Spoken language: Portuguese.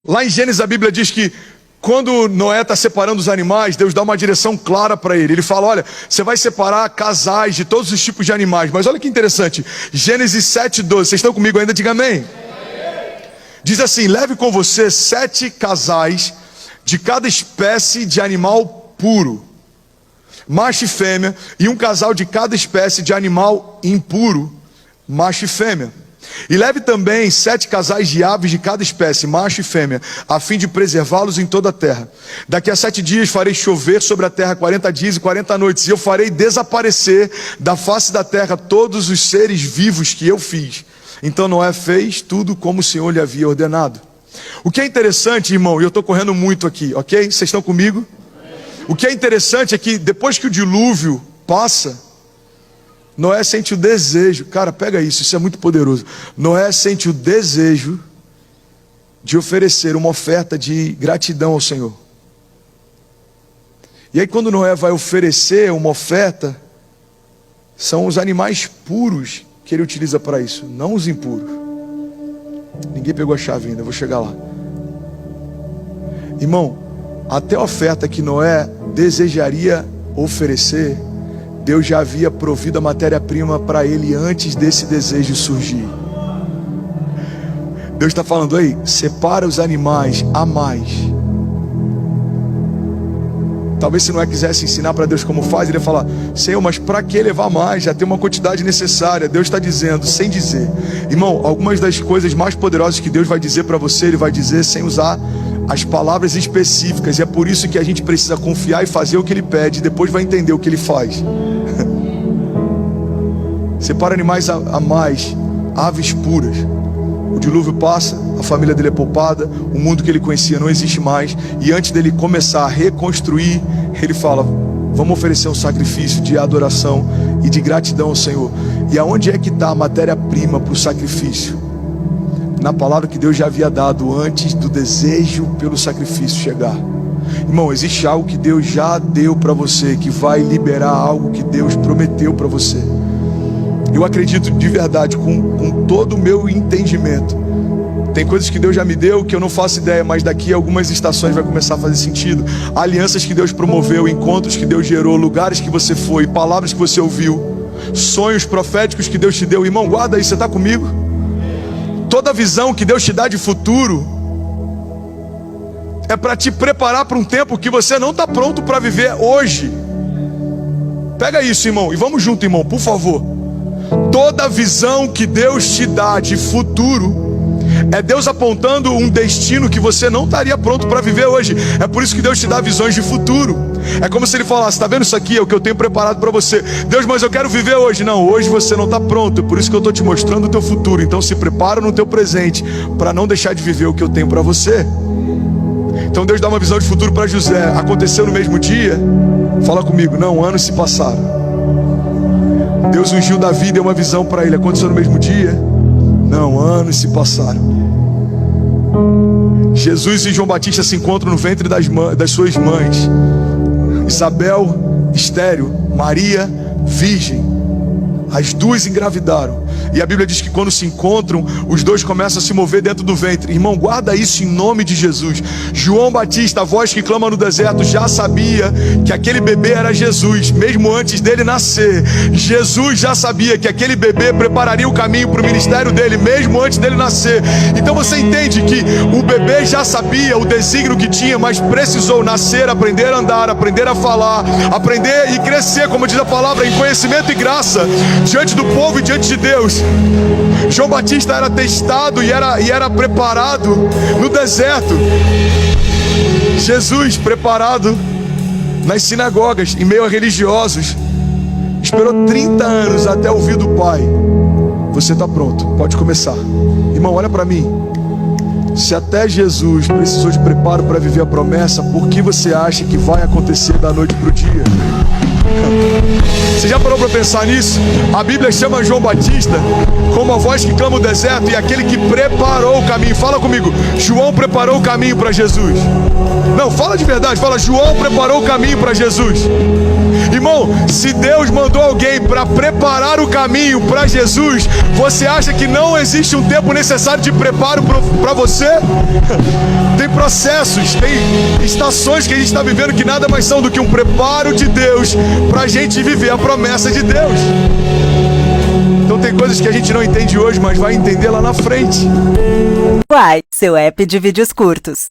Lá em Gênesis a Bíblia diz que quando Noé está separando os animais, Deus dá uma direção clara para ele. Ele fala, olha, você vai separar casais de todos os tipos de animais. Mas olha que interessante, Gênesis 7:12, vocês estão comigo ainda? Diga amém. Diz assim, leve com você 7 casais de cada espécie de animal puro, macho e fêmea, e um casal de cada espécie de animal impuro, macho e fêmea. E leve também 7 casais de aves de cada espécie, macho e fêmea, a fim de preservá-los em toda a terra. Daqui a 7 dias farei chover sobre a terra 40 dias e 40 noites, e eu farei desaparecer da face da terra todos os seres vivos que eu fiz. Então Noé fez tudo como o Senhor lhe havia ordenado. O que é interessante, irmão, e eu estou correndo muito aqui, ok? Vocês estão comigo? O que é interessante é que depois que o dilúvio passa, Noé sente o desejo, cara, pega isso é muito poderoso. Noé sente o desejo de oferecer uma oferta de gratidão ao Senhor. E aí quando Noé vai oferecer uma oferta, são os animais puros que ele utiliza para isso, não os impuros. Ninguém pegou a chave ainda, eu vou chegar lá. Irmão, até a oferta que Noé desejaria oferecer, Deus já havia provido a matéria-prima para ele antes desse desejo surgir. Deus está falando aí, separa os animais a mais. Talvez se Noé quisesse ensinar para Deus como faz, ele ia falar, Senhor, mas para que levar mais? Já tem uma quantidade necessária. Deus está dizendo, sem dizer. Irmão, algumas das coisas mais poderosas que Deus vai dizer para você, Ele vai dizer sem usar as palavras específicas. E é por isso que a gente precisa confiar e fazer o que Ele pede, e depois vai entender o que Ele faz. Separa animais a mais, aves puras. O dilúvio passa, a família dele é poupada, o mundo que ele conhecia não existe mais, e antes dele começar a reconstruir, ele fala, vamos oferecer um sacrifício de adoração e de gratidão ao Senhor. E aonde é que está a matéria-prima para o sacrifício? Na palavra que Deus já havia dado antes do desejo pelo sacrifício chegar. Irmão, existe algo que Deus já deu para você, que vai liberar algo que Deus prometeu para você. Eu acredito de verdade, com todo o meu entendimento. Tem coisas que Deus já me deu que eu não faço ideia, mas daqui a algumas estações vai começar a fazer sentido. Alianças que Deus promoveu, encontros que Deus gerou, lugares que você foi, palavras que você ouviu, sonhos proféticos que Deus te deu. Irmão, guarda isso, você está comigo? Toda visão que Deus te dá de futuro é para te preparar para um tempo que você não está pronto para viver hoje. Pega isso, irmão, e vamos junto, irmão, por favor. Toda visão que Deus te dá de futuro é Deus apontando um destino que você não estaria pronto para viver hoje. É por isso que Deus te dá visões de futuro. É como se Ele falasse, está vendo isso aqui? É o que eu tenho preparado para você. Deus, mas eu quero viver hoje. Não, hoje você não está pronto. É por isso que eu estou te mostrando o teu futuro. Então se prepara no teu presente para não deixar de viver o que eu tenho para você. Então Deus dá uma visão de futuro para José. Aconteceu no mesmo dia? Fala comigo. Não, anos se passaram. Deus ungiu Davi, deu uma visão para ele. Aconteceu no mesmo dia? Não, anos se passaram. Jesus e João Batista se encontram no ventre das suas mães. Isabel, estéril, Maria, virgem. As duas engravidaram. E a Bíblia diz que quando se encontram, os dois começam a se mover dentro do ventre. Irmão, guarda isso em nome de Jesus. João Batista, a voz que clama no deserto, já sabia que aquele bebê era Jesus, mesmo antes dele nascer. Jesus já sabia que aquele bebê prepararia o caminho para o ministério dele, mesmo antes dele nascer. Então você entende que o bebê já sabia o desígnio que tinha, mas precisou nascer, aprender a andar, aprender a falar, aprender e crescer, como diz a palavra, em conhecimento e graça, diante do povo e diante de Deus. João Batista era testado e era preparado no deserto. Jesus preparado nas sinagogas, em meio a religiosos, esperou 30 anos até ouvir do Pai, você está pronto, pode começar. Irmão, olha para mim. Se até Jesus precisou de preparo para viver a promessa, por que você acha que vai acontecer da noite para o dia? Você já parou para pensar nisso? A Bíblia chama João Batista como a voz que clama o deserto e aquele que preparou o caminho. Fala comigo, João preparou o caminho para Jesus. Não, fala de verdade, fala, João preparou o caminho para Jesus. Irmão, se Deus mandou alguém para preparar o caminho para Jesus, você acha que não existe um tempo necessário de preparo para você? viver. Tem processos, tem estações que a gente está vivendo que nada mais são do que um preparo de Deus para a gente viver a promessa de Deus. Então tem coisas que a gente não entende hoje, mas vai entender lá na frente. Uai, seu app de vídeos curtos.